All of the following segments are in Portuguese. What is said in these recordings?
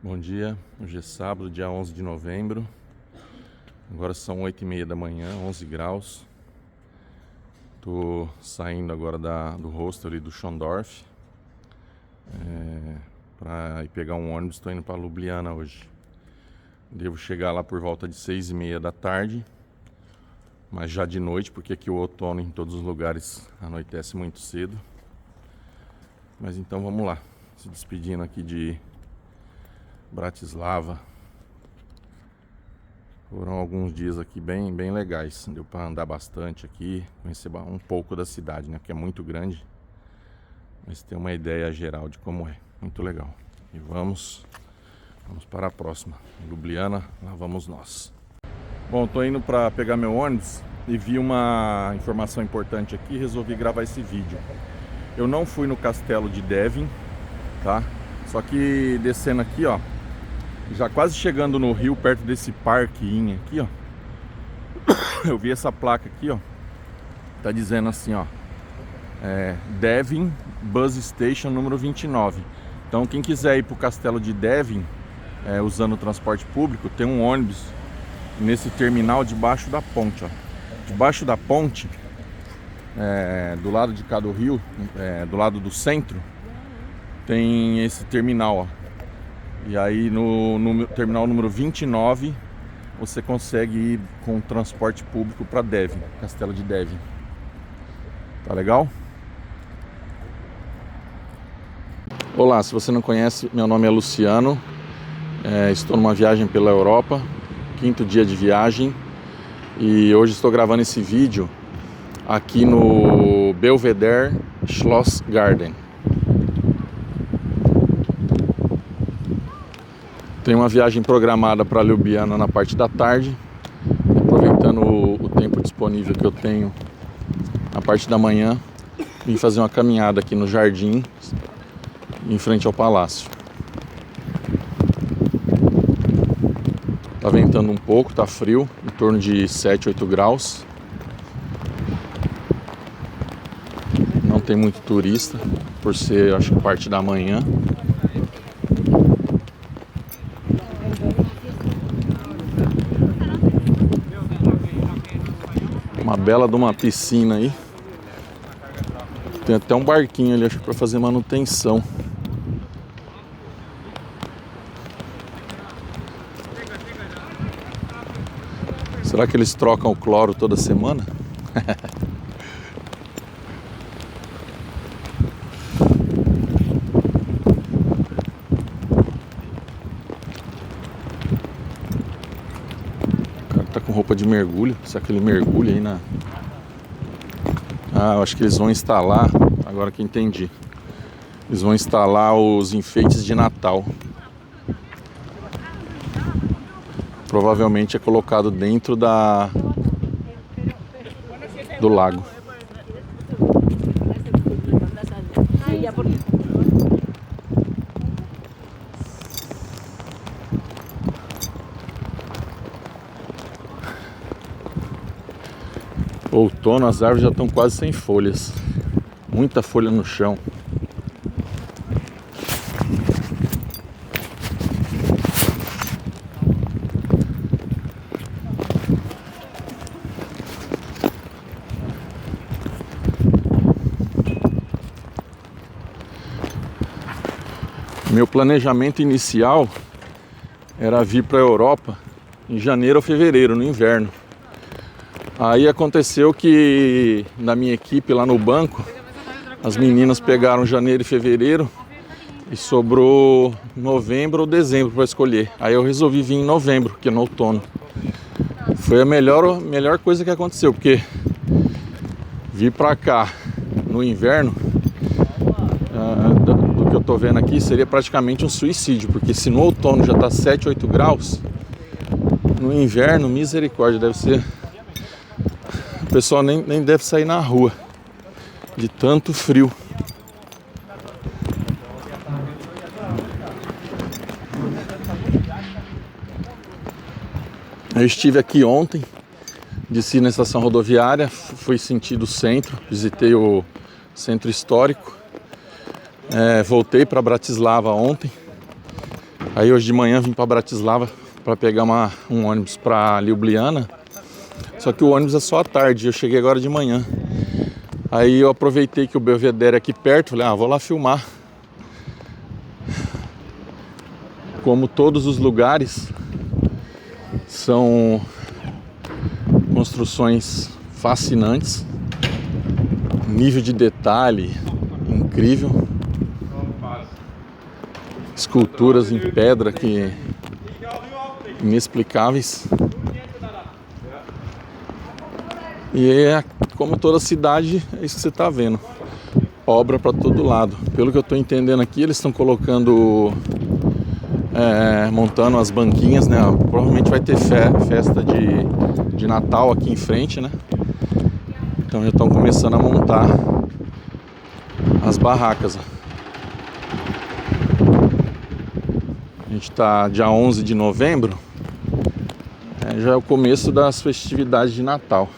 Bom dia, hoje é sábado, dia 11 de novembro. Agora são 8h30 da manhã, 11 graus. Tô saindo agora do hostel ali do Schondorf para ir pegar um ônibus. Estou indo para Ljubljana hoje. Devo chegar lá por volta de 6h30 da tarde, mas já de noite, porque aqui o outono em todos os lugares anoitece muito cedo. Mas então vamos lá, se despedindo aqui de Bratislava. Foram alguns dias aqui bem legais. Deu para andar bastante aqui, conhecer um pouco da cidade, né? Porque é muito grande, mas ter uma ideia geral de como é. Muito legal. E vamos para a próxima. Ljubljana, lá vamos nós. Bom, tô indo para pegar meu ônibus e vi uma informação importante aqui e resolvi gravar esse vídeo. Eu não fui no castelo de Devin, tá? Só que descendo aqui, ó, já quase chegando no rio, perto desse parquinho aqui, ó, eu vi essa placa aqui, ó, tá dizendo assim, ó, Devin Bus Station número 29. Então quem quiser ir pro castelo de Devin usando o transporte público, tem um ônibus nesse terminal debaixo da ponte, ó. Debaixo da ponte, do lado de cá do rio, do lado do centro, tem esse terminal, ó. E aí no terminal número 29 você consegue ir com transporte público para Devin, Castelo de Devin. Tá legal? Olá, se você não conhece, meu nome é Luciano. Estou numa viagem pela Europa, 5º dia de viagem. E hoje estou gravando esse vídeo aqui no Belvedere Schlossgarten. Tem uma viagem programada para Ljubljana na parte da tarde, aproveitando o tempo disponível que eu tenho na parte da manhã, vim fazer uma caminhada aqui no jardim, em frente ao palácio. Tá ventando um pouco, tá frio, em torno de 7, 8 graus. Não tem muito turista, por ser, acho que, parte da manhã. Uma bela de uma piscina aí. Tem até um barquinho ali, acho que para fazer manutenção. Será que eles trocam o cloro toda semana? Com roupa de mergulho, será que ele mergulha aí na... eu acho que eles vão instalar, agora que entendi, eles vão instalar os enfeites de Natal. Provavelmente é colocado dentro do lago. Outono, as árvores já estão quase sem folhas. Muita folha no chão. Meu planejamento inicial era vir para a Europa em janeiro ou fevereiro, no inverno. Aí aconteceu que na minha equipe lá no banco, as meninas pegaram janeiro e fevereiro e sobrou novembro ou dezembro para escolher. Aí eu resolvi vir em novembro, que é no outono. Foi a melhor coisa que aconteceu, porque vir para cá no inverno, do que eu tô vendo aqui, seria praticamente um suicídio, porque se no outono já tá 7, 8 graus, no inverno, misericórdia, deve ser... O pessoal nem deve sair na rua de tanto frio. Eu estive aqui ontem, desci na estação rodoviária, fui sentido centro, visitei o centro histórico, voltei para Bratislava ontem Aí hoje de manhã vim para Bratislava para pegar um ônibus para Ljubljana. Só que o ônibus é só à tarde, eu cheguei agora de manhã. Aí eu aproveitei que o Belvedere é aqui perto, falei, vou lá filmar. Como todos os lugares, são construções fascinantes, nível de detalhe incrível, esculturas em pedra que inexplicáveis. E é como toda cidade, é isso que você está vendo, obra para todo lado. Pelo que eu estou entendendo aqui, eles estão colocando, montando as banquinhas, né? Provavelmente vai ter festa de Natal aqui em frente, né? Então já estão começando a montar as barracas. A gente está dia 11 de novembro, já é o começo das festividades de Natal.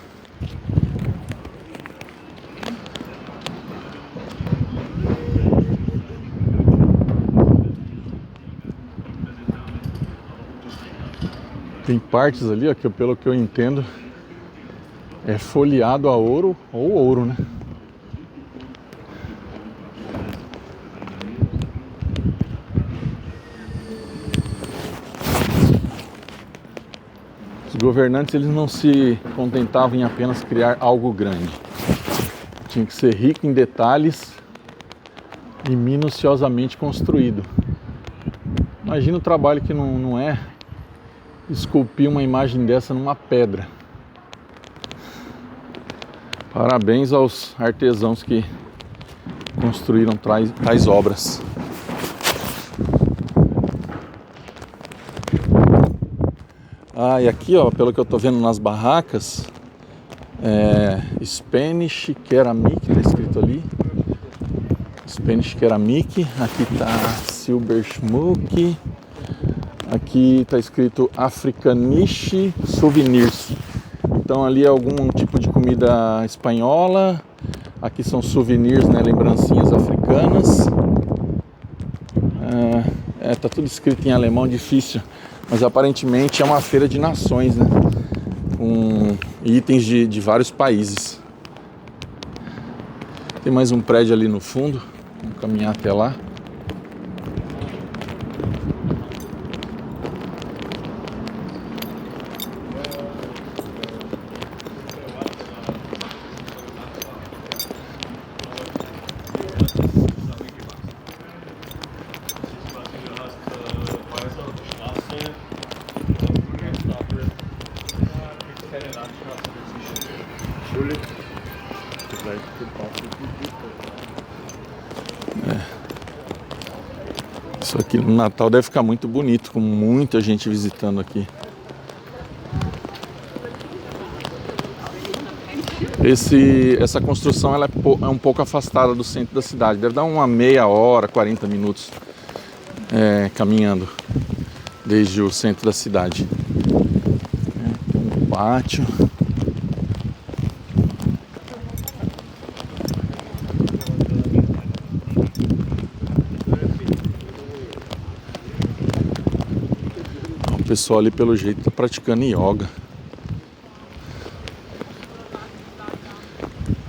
Tem partes ali, ó, que pelo que eu entendo é folheado a ouro ou ouro, né? Os governantes, eles não se contentavam em apenas criar algo grande. Tinha que ser rico em detalhes e minuciosamente construído. Imagina o trabalho que não é esculpir uma imagem dessa numa pedra. Parabéns aos artesãos que construíram tais obras. E aqui, ó, pelo que eu tô vendo nas barracas, Spanish Ceramic, tá escrito ali. Spanish Ceramic, aqui tá Silberschmuck, aqui tá escrito Africanish Souvenirs. Então ali é algum tipo de comida espanhola, aqui são souvenirs, né, lembrancinhas africanas. Tá tudo escrito em alemão, difícil, mas aparentemente é uma feira de nações, né, com itens de vários países. Tem mais um prédio ali no fundo, vamos caminhar até lá. Isso aqui no Natal deve ficar muito bonito, com muita gente visitando aqui. Essa construção ela é um pouco afastada do centro da cidade. Deve dar uma meia hora, 40 minutos caminhando desde o centro da cidade. Tem um pátio. O pessoal ali pelo jeito está praticando yoga.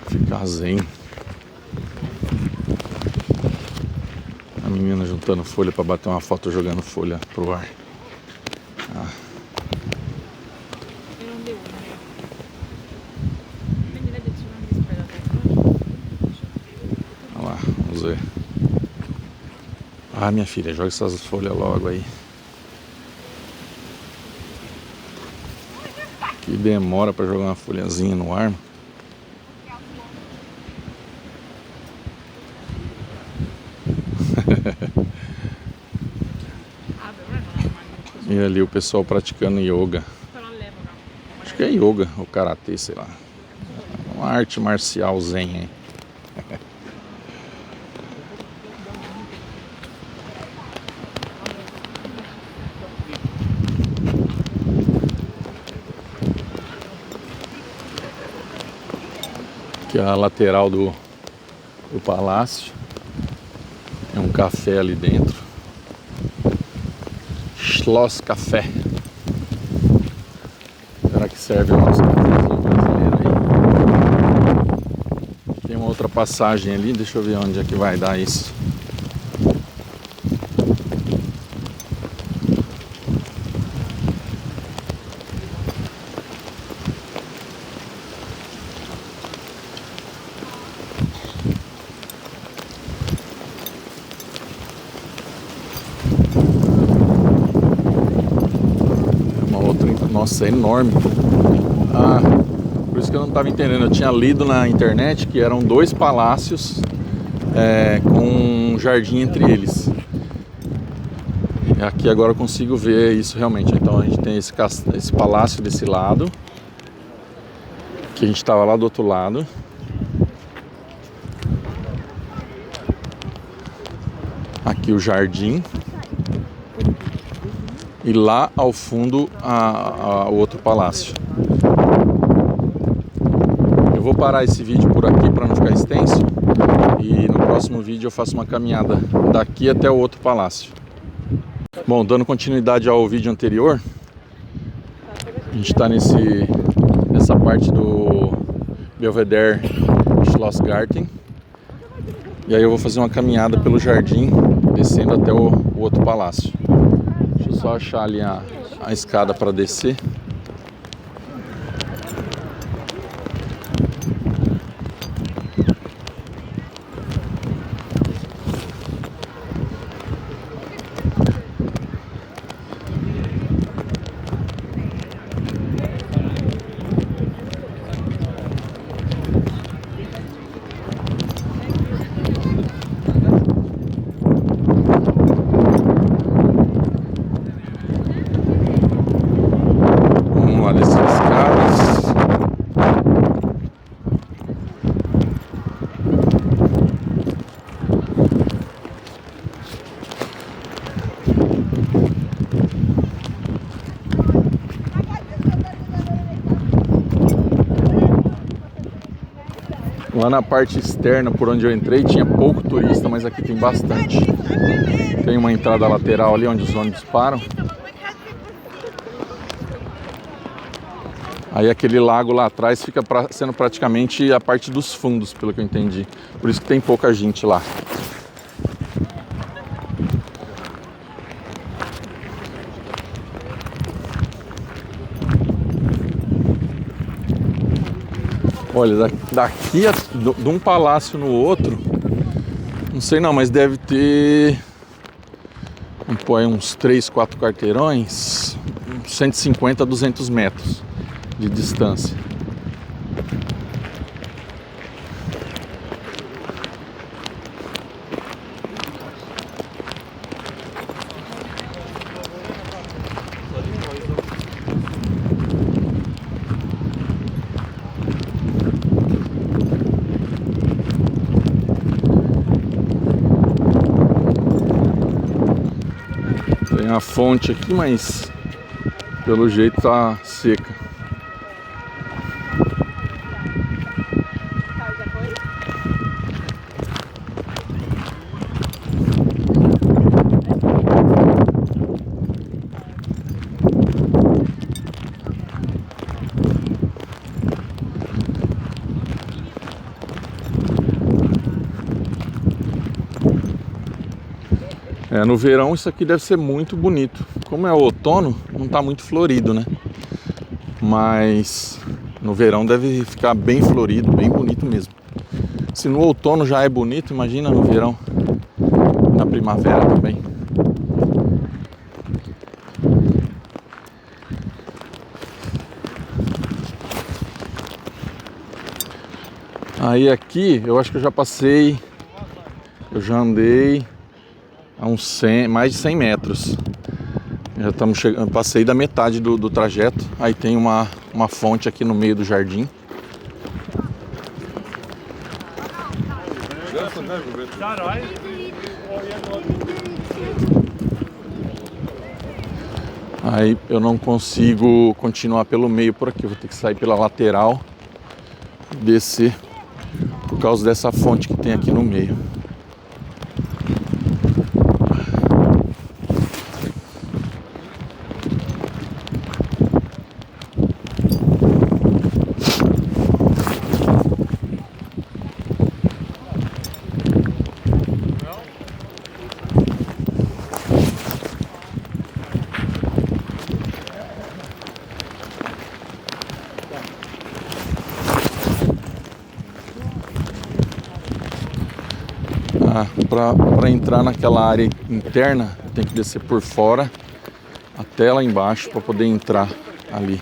Ficar zen. A menina juntando folha para bater uma foto jogando folha pro ar. Olha lá, vamos ver. Minha filha, joga essas folhas logo aí. Que demora para jogar uma folhazinha no ar. E ali o pessoal praticando yoga. Acho que é yoga ou karatê, sei lá. Uma arte marcial zen, hein? Aqui é a lateral do palácio. É um café ali dentro. Schloss Café. Será que serve o nosso cafezinho brasileiro aí? Tem uma outra passagem ali, deixa eu ver onde é que vai dar isso. Nossa, é enorme. Por isso que eu não estava entendendo. Eu tinha lido na internet que eram 2 palácios com um jardim entre eles. E aqui agora eu consigo ver isso realmente. Então a gente tem esse palácio desse lado, que a gente estava lá do outro lado. Aqui o jardim. E lá ao fundo o outro palácio. Eu vou parar esse vídeo por aqui para não ficar extenso. E no próximo vídeo eu faço uma caminhada daqui até o outro palácio. Bom, dando continuidade ao vídeo anterior, a gente está nessa parte do Belvedere Schlossgarten. E aí eu vou fazer uma caminhada pelo jardim, descendo até o outro palácio. Deixa eu só achar ali a escada para descer. Lá na parte externa, por onde eu entrei, tinha pouco turista, mas aqui tem bastante. Tem uma entrada lateral ali onde os ônibus param. Aí aquele lago lá atrás fica sendo praticamente a parte dos fundos, pelo que eu entendi. Por isso que tem pouca gente lá. Olha, daqui de um palácio no outro, não sei não, mas deve ter uns 3, 4 quarteirões, 150 a 200 metros de distância. Tem a fonte aqui, mas pelo jeito tá seca. No verão isso aqui deve ser muito bonito. Como é outono, não está muito florido, né? Mas no verão deve ficar bem florido, bem bonito mesmo. Se no outono já é bonito, imagina no verão, na primavera também. Aí aqui, eu acho que eu já passei, eu já andei a mais de 100 metros. Já estamos chegando, passei da metade do trajeto. Aí tem uma fonte aqui no meio do jardim. Aí eu não consigo continuar pelo meio por aqui, vou ter que sair pela lateral e descer por causa dessa fonte que tem aqui no meio. Para entrar naquela área interna, tem que descer por fora até lá embaixo para poder entrar ali.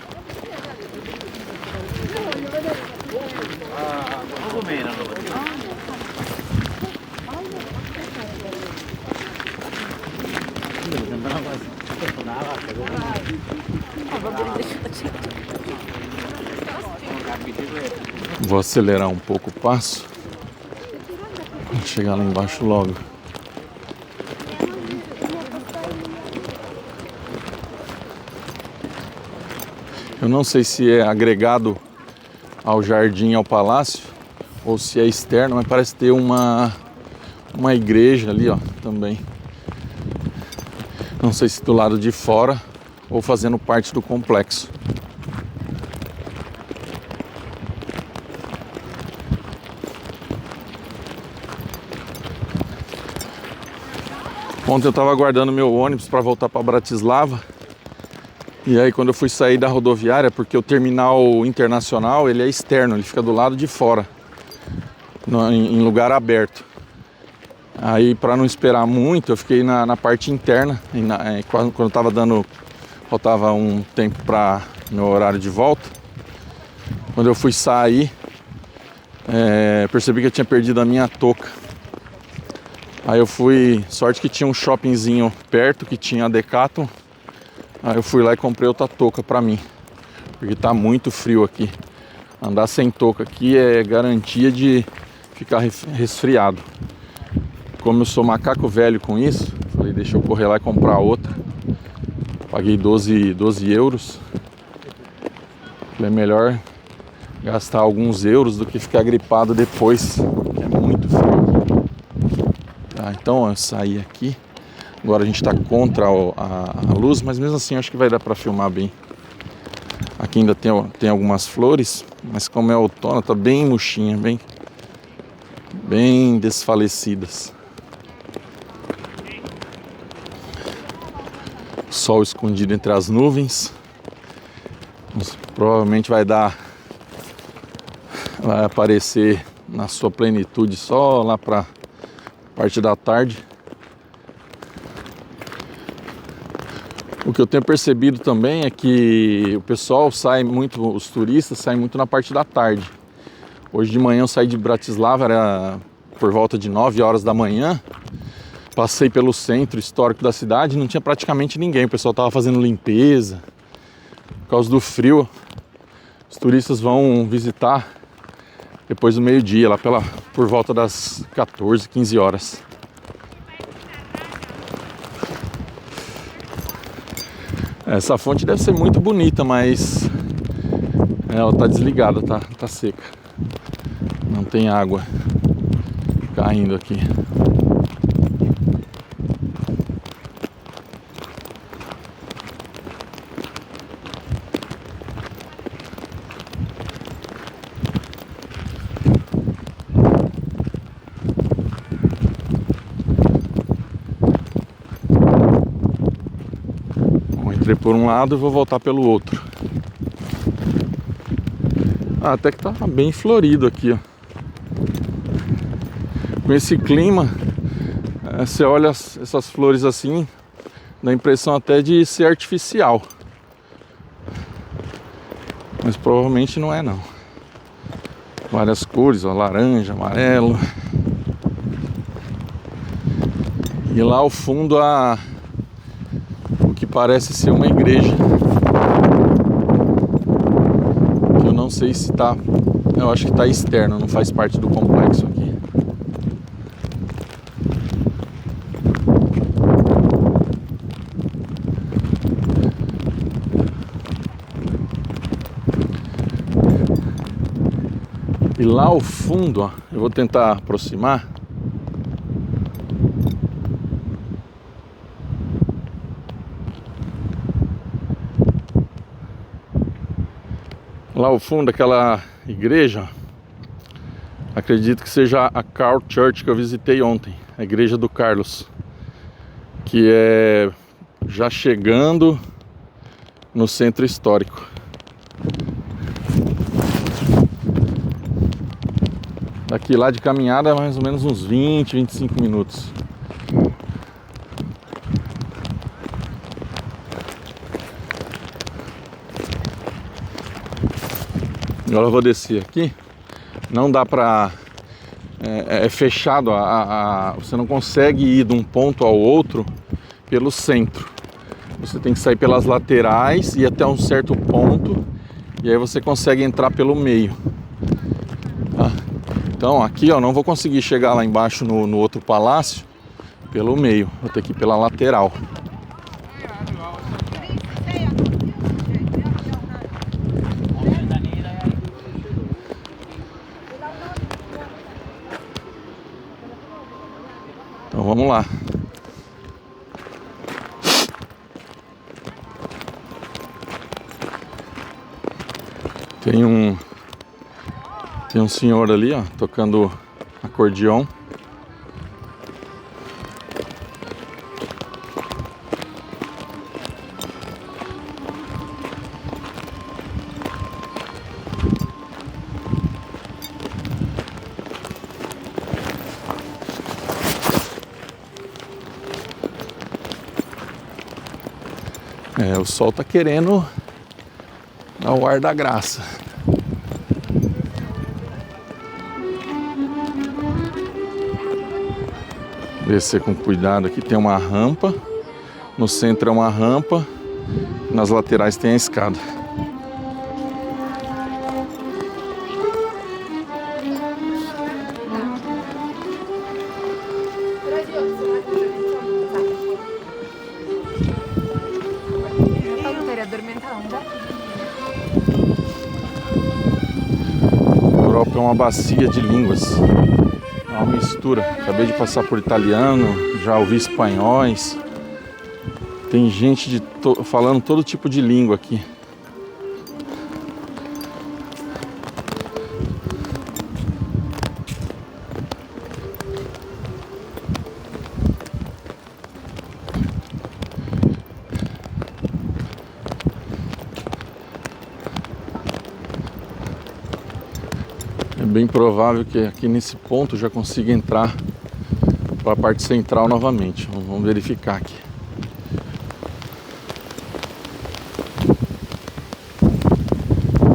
Vou acelerar um pouco o passo. Vou chegar lá embaixo logo. Eu não sei se é agregado ao jardim, ao palácio, ou se é externo, mas parece ter uma igreja ali, ó, também. Não sei se do lado de fora ou fazendo parte do complexo. Ontem eu estava aguardando meu ônibus para voltar para Bratislava. E aí quando eu fui sair da rodoviária, porque o terminal internacional ele é externo, ele fica do lado de fora, em lugar aberto. Aí para não esperar muito, eu fiquei na parte interna. Quando eu estava faltava um tempo para meu horário de volta. Quando eu fui sair, percebi que eu tinha perdido a minha touca. Aí eu fui, sorte que tinha um shoppingzinho perto que tinha a Decathlon. Aí eu fui lá e comprei outra touca pra mim, porque tá muito frio aqui. Andar sem touca aqui é garantia de ficar resfriado. Como eu sou macaco velho com isso, falei, deixa eu correr lá e comprar outra. Paguei 12 euros. Falei, melhor gastar alguns euros do que ficar gripado depois, que é muito frio. Tá, então eu saí aqui. Agora a gente está contra a luz, mas mesmo assim acho que vai dar para filmar bem. Aqui ainda tem algumas flores, mas como é outono, tá bem murchinha, bem desfalecidas. Sol escondido entre as nuvens. Provavelmente vai aparecer na sua plenitude só lá para parte da tarde. O que eu tenho percebido também é que o pessoal os turistas saem muito na parte da tarde. Hoje de manhã eu saí de Bratislava, era por volta de 9 horas da manhã. Passei pelo centro histórico da cidade, não tinha praticamente ninguém. O pessoal estava fazendo limpeza. Por causa do frio, os turistas vão visitar depois do meio-dia, lá por volta das 14, 15 horas. Essa fonte deve ser muito bonita, mas ela tá desligada, tá seca. Não tem água caindo aqui. Entrei por um lado e vou voltar pelo outro. Até que tá bem florido aqui, ó. Com esse clima, você olha essas flores assim, dá a impressão até de ser artificial. Mas provavelmente não é não. Várias cores, ó, laranja, amarelo. E lá ao fundo o que parece ser uma igreja. Eu não sei se tá. Eu acho que tá externo, não faz parte do complexo aqui. E lá ao fundo, ó, eu vou tentar aproximar. Lá ao fundo, aquela igreja, acredito que seja a Carl Church que eu visitei ontem, a igreja do Carlos, que é já chegando no centro histórico. Daqui lá de caminhada mais ou menos uns 20, 25 minutos. Agora eu vou descer aqui. Não dá pra... É fechado, você não consegue ir de um ponto ao outro pelo centro. Você tem que sair pelas laterais e ir até um certo ponto, e aí você consegue entrar pelo meio. Tá? Então aqui, ó, não vou conseguir chegar lá embaixo no outro palácio pelo meio, vou ter que ir pela lateral. Então vamos lá. Tem um senhor ali, ó, tocando acordeon. O sol tá querendo dar o ar da graça. Descer com cuidado. Aqui tem uma rampa, no centro é uma rampa, nas laterais tem a escada. A Europa é uma bacia de línguas. É uma mistura. Acabei de passar por italiano, já ouvi espanhóis. Tem gente falando todo tipo de língua aqui. É bem provável que aqui nesse ponto já consiga entrar para a parte central novamente. Vamos verificar aqui.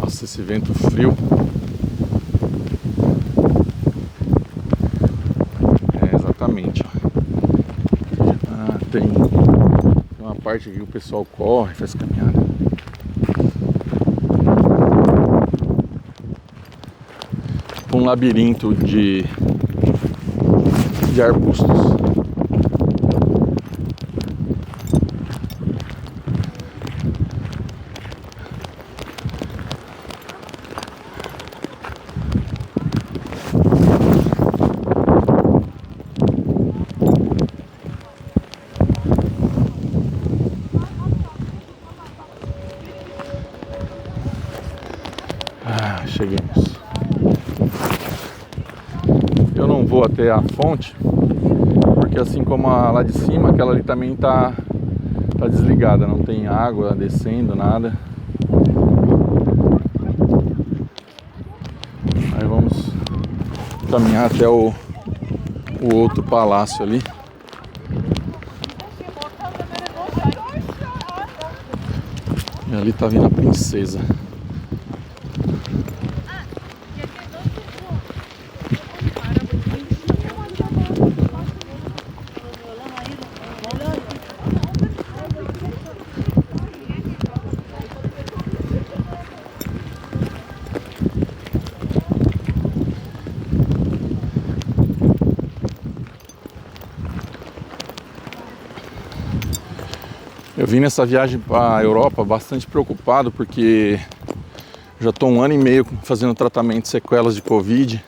Nossa, esse vento frio. Exatamente. Ó. Tem uma parte aqui que o pessoal corre, faz caminhada. Um labirinto de arbustos. Cheguemos. Eu não vou até a fonte, porque assim como a lá de cima, aquela ali também tá desligada, não tem água descendo, nada. Aí vamos caminhar até o outro palácio ali. E ali tá vindo a princesa. Eu vim nessa viagem para a Europa bastante preocupado porque já estou 1 ano e meio fazendo tratamento de sequelas de Covid,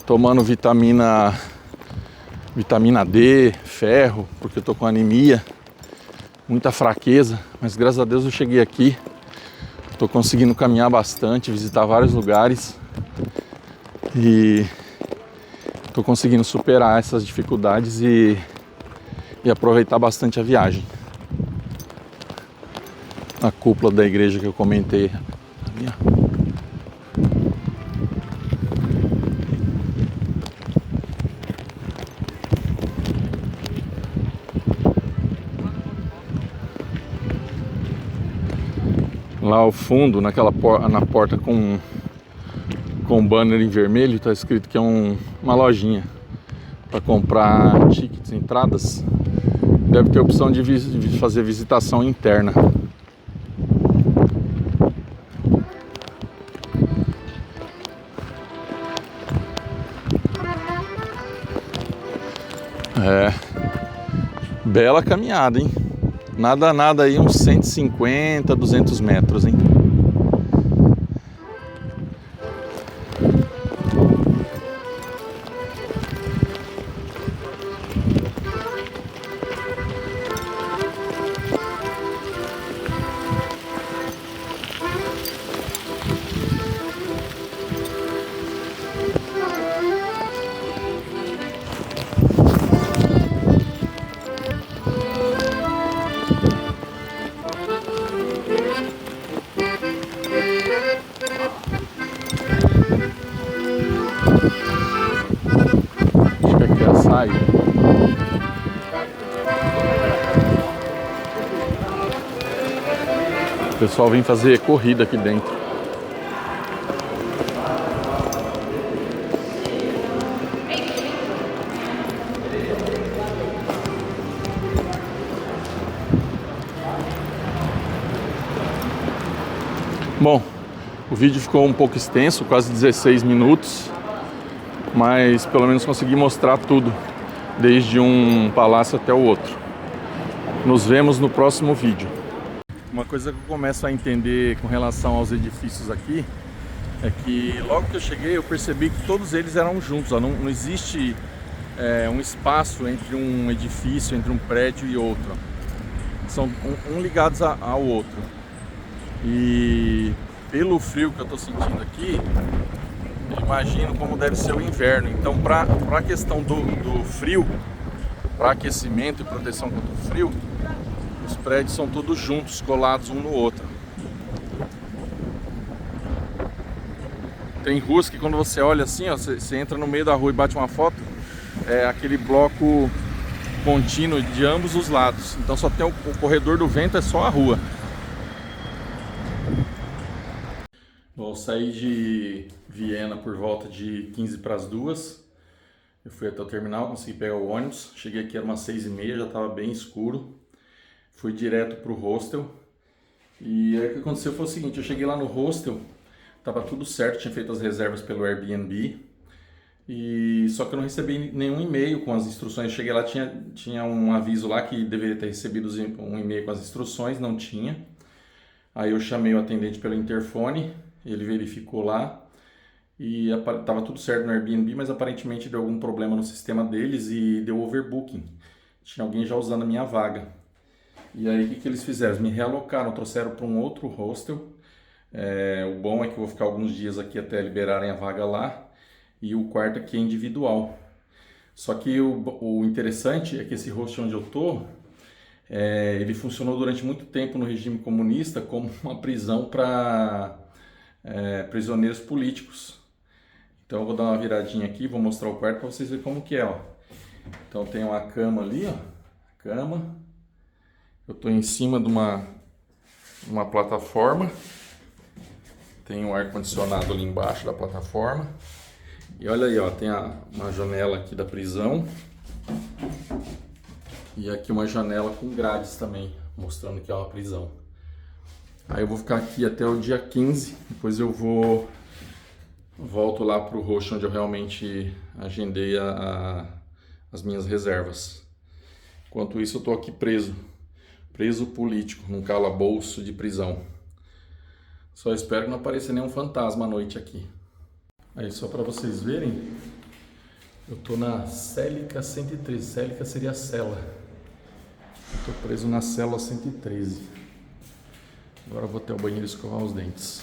tomando vitamina D, ferro, porque eu estou com anemia, muita fraqueza, mas graças a Deus eu cheguei aqui, estou conseguindo caminhar bastante, visitar vários lugares e estou conseguindo superar essas dificuldades e aproveitar bastante a viagem. A cúpula da igreja que eu comentei ali, ó. Lá ao fundo, na porta com banner em vermelho, tá escrito que é uma lojinha para comprar tickets, entradas. Deve ter a opção de fazer visitação interna. Bela caminhada, hein? Nada aí, uns 150, 200 metros, hein? O pessoal vem fazer corrida aqui dentro. Bom, o vídeo ficou um pouco extenso, quase 16 minutos, mas pelo menos consegui mostrar tudo, desde um palácio até o outro. Nos vemos no próximo vídeo. Uma coisa que eu começo a entender com relação aos edifícios aqui é que logo que eu cheguei eu percebi que todos eles eram juntos, ó. Não existe um espaço entre um edifício, entre um prédio e outro. São ligados ao outro. E pelo frio que eu estou sentindo aqui, eu imagino como deve ser o inverno. Então, para a questão do frio, para aquecimento e proteção contra o frio, os prédios são todos juntos, colados um no outro. Tem ruas que quando você olha assim, ó, você entra no meio da rua e bate uma foto, é aquele bloco contínuo de ambos os lados. Então só tem o corredor do vento, é só a rua. Bom, eu saí de Viena por volta de 15 para as 2. Eu fui até o terminal, consegui pegar o ônibus. Cheguei aqui, era umas 6h30, já estava bem escuro. Fui direto para o hostel. E aí o que aconteceu foi o seguinte, eu cheguei lá no hostel, estava tudo certo, tinha feito as reservas pelo Airbnb. Só que eu não recebi nenhum e-mail com as instruções. Eu cheguei lá, tinha um aviso lá que deveria ter recebido um e-mail com as instruções, não tinha. Aí eu chamei o atendente pelo interfone, ele verificou lá e estava tudo certo no Airbnb, mas aparentemente deu algum problema no sistema deles e deu overbooking. Tinha alguém já usando a minha vaga. E aí o que eles fizeram? Eles me realocaram, trouxeram para um outro hostel. O bom é que eu vou ficar alguns dias aqui até liberarem a vaga lá. E o quarto aqui é individual. Só que o interessante é que esse hostel onde eu tô, ele funcionou durante muito tempo no regime comunista como uma prisão para prisioneiros políticos. Então eu vou dar uma viradinha aqui, vou mostrar o quarto para vocês verem como que é, ó. Então tem uma cama ali, ó, cama. Eu tô em cima de uma plataforma. Tem um ar-condicionado ali embaixo da plataforma. E olha aí, ó, tem uma janela aqui da prisão. E aqui uma janela com grades também, mostrando que é uma prisão. Aí eu vou ficar aqui até o dia 15, depois eu volto lá pro hostel onde eu realmente agendei as minhas reservas. Enquanto isso eu tô aqui preso político, num calabouço de prisão. Só espero que não apareça nenhum fantasma à noite aqui. Aí só para vocês verem, eu tô na Célica 113, Célica seria a cela. Eu tô preso na cela 113. Agora eu vou até o banheiro escovar os dentes.